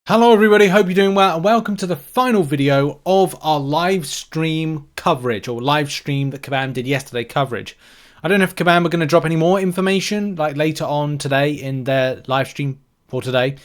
Hello everybody, hope you're doing well and welcome to the final video of our live stream coverage, or live stream that Kabam did yesterday coverage. I don't know if Kabam are going to drop any more information like later on today in their live stream for today.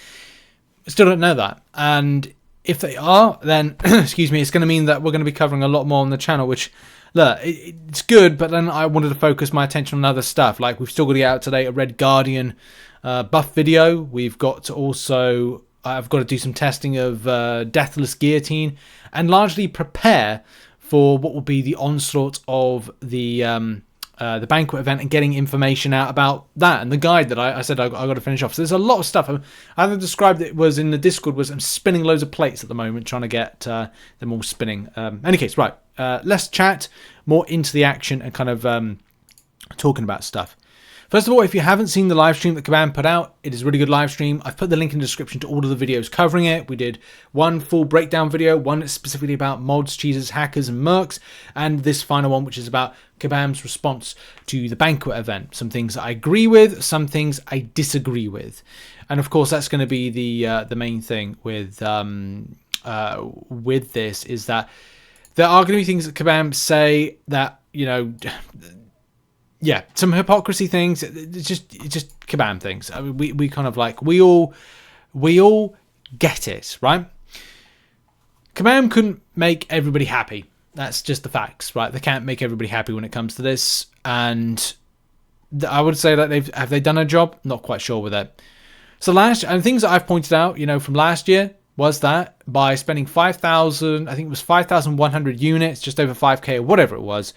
Still don't know that, and if they are, then excuse me, it's going to mean that we're going to be covering a lot more on the channel, which look, it's good, but then I wanted to focus my attention on other stuff. Like we've still got to get out today a Red Guardian buff video. We've got to also I've got to do some testing of Deathless Guillotine and largely prepare for what will be the onslaught of the Banquet Event and getting information out about that and the guide that I said I got to finish off. So there's a lot of stuff. I haven't described it was in the Discord was I'm spinning loads of plates at the moment trying to get them all spinning. Any case, right, let's chat more into the action and kind of talking about stuff. First of all, if you haven't seen the live stream that Kabam put out, it is a really good live stream. I've put the link in the description to all of the videos covering it. We did one full breakdown video, one that's specifically about mods, cheesers, hackers, and mercs, and this final one, which is about Kabam's response to the Banquet Event. Some things I agree with, some things I disagree with. And of course, that's going to be the main thing with this, is that there are going to be things that Kabam say that, you know, yeah, some hypocrisy things. It's just Kabam things. I mean, we kind of like we all get it, right? Kabam couldn't make everybody happy. That's just the facts, right? They can't make everybody happy when it comes to this, and I would say that have they done a job? Not quite sure with it. So and things that I've pointed out, you know, from last year was that by spending 5,000, I think it was 5,100 units, just over 5k or whatever it was,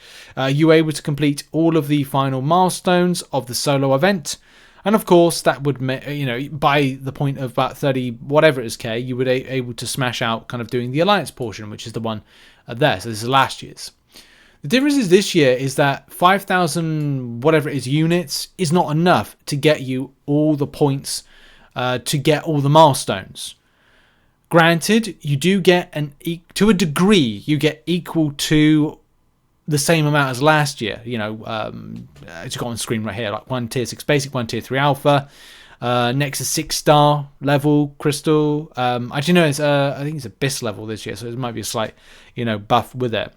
you were able to complete all of the final milestones of the solo event. And of course, that would, you know, by the point of about 30, whatever it is, K, you would be able to smash out kind of doing the alliance portion, which is the one there. So this is last year's. The difference is this year is that 5,000, whatever it is, units is not enough to get you all the points to get all the milestones. Granted, you do get to a degree, you get equal to the same amount as last year. You know, it's got on screen right here, like 1 tier 6 basic, 1 tier 3 alpha. Next is 6-star level crystal. Actually, no, it's I think it's abyss level this year, so it might be a slight, you know, buff with it.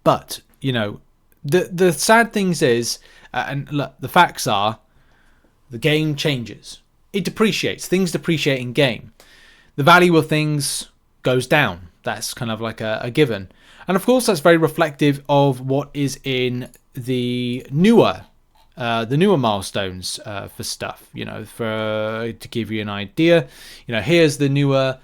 But you know, the sad things is, and look, the facts are, the game changes. It depreciates. Things depreciate in game. The value of things goes down. That's kind of like a given. And of course, that's very reflective of what is in the newer milestones for stuff. You know, to give you an idea, you know, here's the newer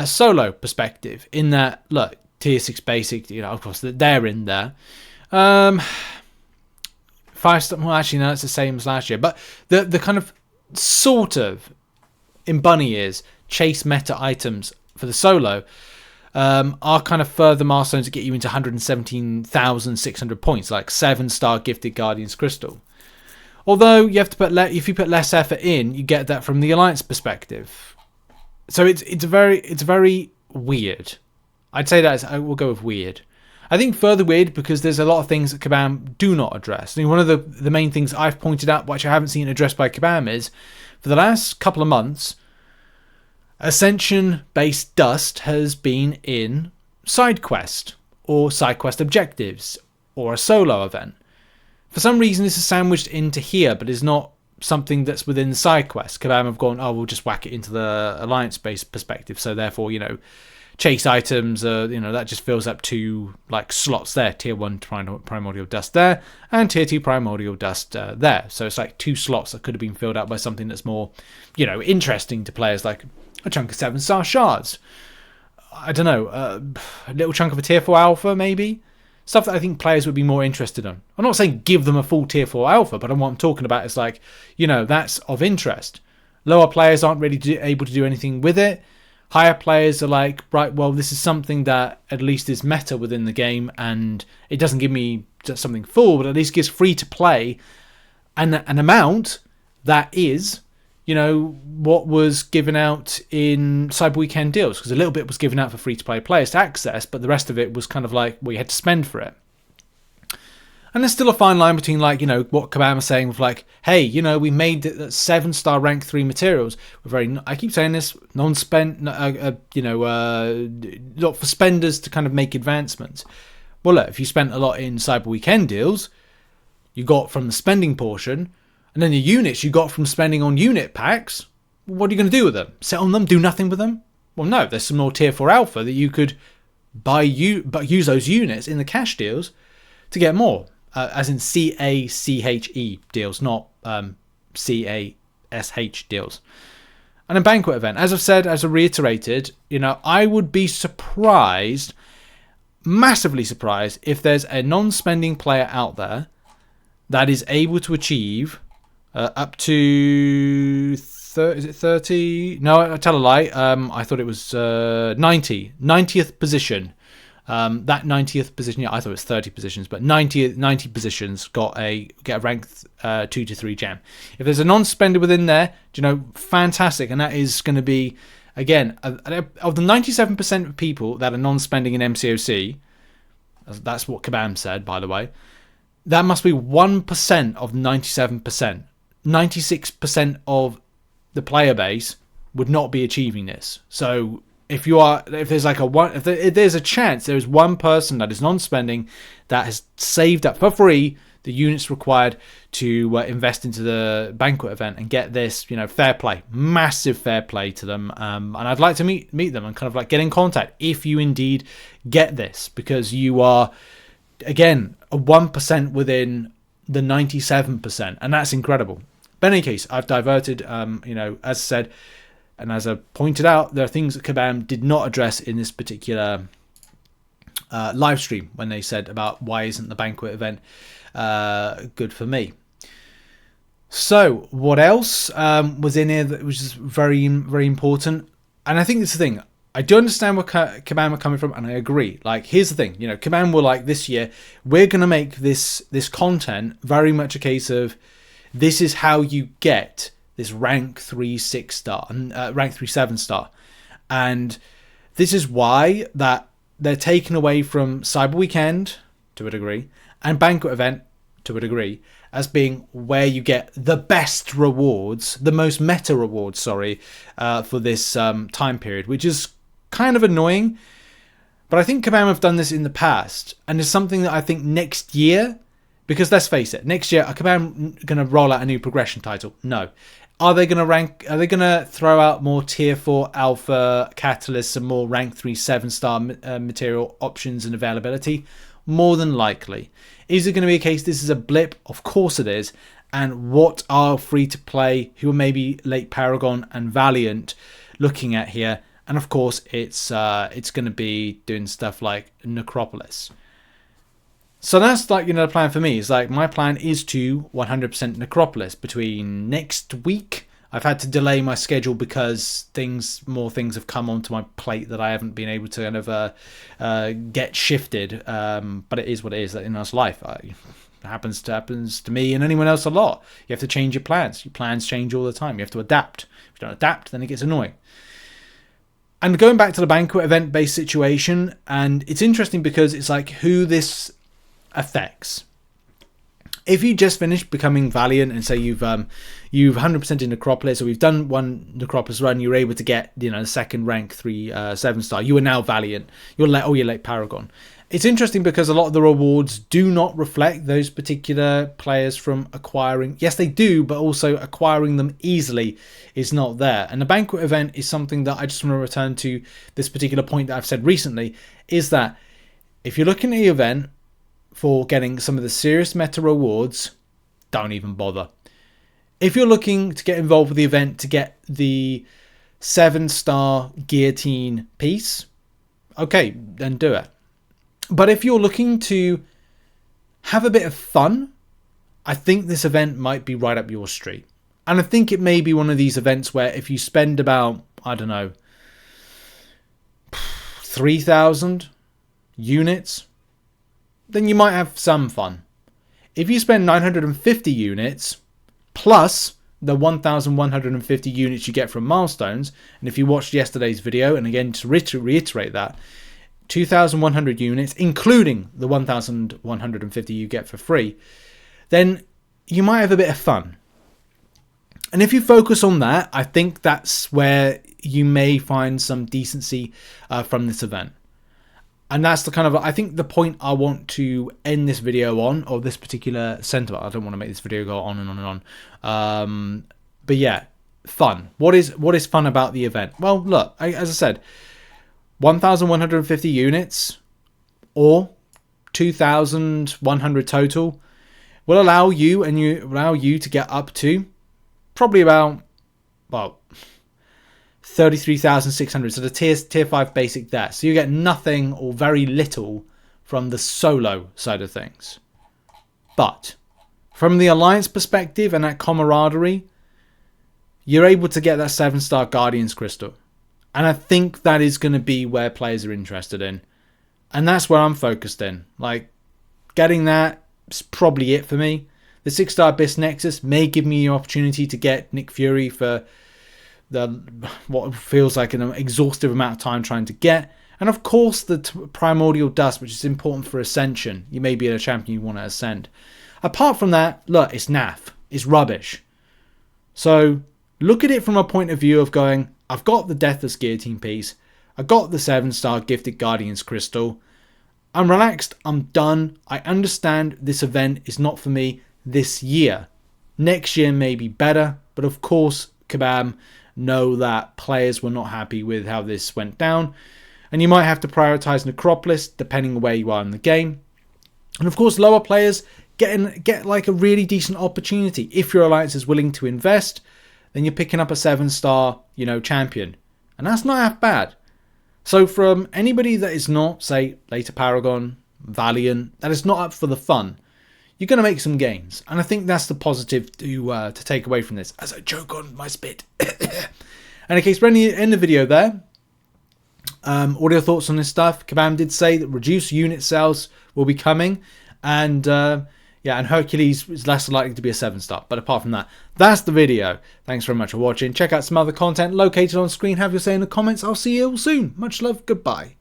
solo perspective. In that, look, tier 6 basic. You know, of course, they're in there. 5-star. Well, actually, no, it's the same as last year. But the kind of sort of in bunny ears chase meta items for the solo are kind of further milestones that get you into 117,600 points, like 7-star gifted Guardian's Crystal. Although you have to if you put less effort in, you get that from the alliance perspective. So it's very weird. I'd say that I will go with weird. I think further weird because there's a lot of things that Kabam do not address. I mean, one of the main things I've pointed out, which I haven't seen addressed by Kabam, is for the last couple of months, Ascension-based dust has been in side quest or side quest objectives or a solo event. For some reason, this is sandwiched into here, but is not something that's within the side quest. Kabam have gone, oh, we'll just whack it into the alliance-based perspective. So therefore, you know, chase items, you know, that just fills up 2 like slots there. Tier 1 primordial dust there, and tier 2 primordial dust there. So it's like 2 slots that could have been filled out by something that's more, you know, interesting to players, like a chunk of 7-star shards. I don't know, a little chunk of a tier 4 alpha, maybe? Stuff that I think players would be more interested in. I'm not saying give them a full tier 4 alpha, but what I'm talking about is like, you know, that's of interest. Lower players aren't really able to do anything with it. Higher players are like, right, well, this is something that at least is meta within the game, and it doesn't give me just something full, but at least gives free to play an amount that is, you know, what was given out in Cyber Weekend deals, because a little bit was given out for free-to-play players to access, but the rest of it was kind of like, well, you had to spend for it. And there's still a fine line between, like, you know, what Kabam is saying with, like, hey, you know, we made it 7-star rank 3 materials. We're very, I keep saying this, non-spend, you know, not for spenders to kind of make advancements. Well, look, if you spent a lot in Cyber Weekend deals, you got from the spending portion, and then the units you got from spending on unit packs, what are you going to do with them? Sit on them? Do nothing with them? Well, no, there's some more tier 4 alpha that you could but use those units in the cash deals to get more. As in CACHE deals, not CASH deals. And a Banquet Event, as I've said, as I reiterated, you know, I would be surprised, massively surprised, if there's a non-spending player out there that is able to achieve up to is it 30? No, I tell a lie. I thought it was 90th position. That 90th position, yeah, I thought it was 30 positions, but 90 positions get a rank 2 to 3 gem. If there's a non-spender within there, you know, fantastic, and that is going to be, again, of the 97% of people that are non-spending in MCOC, that's what Kabam said, by the way, that must be 1% of 97%. 96% of the player base would not be achieving this. So if there's a chance there is one person that is non-spending that has saved up for free the units required to invest into the Banquet Event and get this, you know, fair play, massive fair play to them. And I'd like to meet them and kind of like get in contact if you indeed get this, because you are, again, a 1% within the 97%, and that's incredible. But in any case, I've diverted, you know, as I said, and as I pointed out, there are things that Kabam did not address in this particular live stream when they said about why isn't the Banquet Event good for me. So what else was in here that was just very, very important? And I think this is the thing. I do understand where Kabam are coming from, and I agree. Like, here's the thing. You know, Kabam were like, this year, we're going to make this content very much a case of, this is how you get this rank 3 6-star and rank 3 7-star, and this is why that they're taken away from Cyber Weekend to a degree and Banquet Event to a degree as being where you get the best rewards, the most meta rewards, for this time period, which is kind of annoying. But I think Kabam have done this in the past, and it's something that I think next year. Because let's face it, next year, are Kabam going to roll out a new progression title? No. Are they going to throw out more tier 4 alpha catalysts and more rank 3 7-star material options and availability? More than likely. Is it going to be a case this is a blip? Of course it is. And what are free to play, who are maybe late Paragon and Valiant looking at here? And of course, it's going to be doing stuff like Necropolis. So that's like, you know, the plan for me. Is like, my plan is to 100% Necropolis between next week. I've had to delay my schedule because more things have come onto my plate that I haven't been able to kind of get shifted. But it is what it is in us life. It happens to me and anyone else a lot. You have to change your plans. Your plans change all the time. You have to adapt. If you don't adapt, then it gets annoying. And going back to the Banquet Event based situation, and it's interesting because it's like who this affects. If you just finished becoming Valiant and say you've 100% in Necropolis, or we've done one Necropolis run, you're able to get, you know, the second rank 3 7-star, you are now Valiant, you're late Paragon. It's interesting because a lot of the rewards do not reflect those particular players from acquiring. Yes, they do, but also acquiring them easily is not there. And the Banquet Event is something that I just want to return to this particular point that I've said recently, is that if you're looking at the event for getting some of the serious meta rewards, don't even bother. If you're looking to get involved with the event to get the 7-star guillotine piece, okay, then do it. But if you're looking to have a bit of fun, I think this event might be right up your street. And I think it may be one of these events where if you spend about, I don't know, 3,000 units, then you might have some fun. If you spend 950 units plus the 1,150 units you get from milestones, and if you watched yesterday's video, and again to reiterate that, 2,100 units, including the 1,150 you get for free, then you might have a bit of fun. And if you focus on that, I think that's where you may find some decency from this event. And that's the kind of, I think, the point I want to end this video on, or this particular sentiment. I don't want to make this video go on and on and on. But yeah, fun. What is fun about the event? Well, look, as I said, 1,150 units or 2,100 total will allow you to get up to probably about, well, 33,600. So the tier 5 basic there. So you get nothing or very little from the solo side of things. But from the alliance perspective and that camaraderie, you're able to get that 7-star Guardian's Crystal. And I think that is going to be where players are interested in. And that's where I'm focused in. Like, getting that is probably it for me. The 6-star Abyss Nexus may give me the opportunity to get Nick Fury for what feels like an exhaustive amount of time trying to get. And of course the Primordial Dust, which is important for Ascension. You may be a champion you want to ascend. Apart from that, look, it's naff. It's rubbish. So look at it from a point of view of going, I've got the Deathless Guillotine piece. I got the 7-star Gifted Guardian's Crystal. I'm relaxed. I'm done. I understand this event is not for me this year. Next year may be better. But of course, Kabam know that players were not happy with how this went down. And you might have to prioritize Necropolis depending on where you are in the game. And of course, lower players get like a really decent opportunity. If your alliance is willing to invest, then you're picking up a 7-star, champion. And that's not half bad. So from anybody that is not, say, later Paragon, Valiant, that is not up for the fun, you're going to make some gains. And I think that's the positive to take away from this, as I choke on my spit. And in case we're in the video there, what are your thoughts on this stuff? Kabam did say that reduced unit sales will be coming. And and Hercules is less likely to be a 7-star. But apart from that, that's the video. Thanks very much for watching. Check out some other content located on screen. Have your say in the comments. I'll see you all soon. Much love. Goodbye.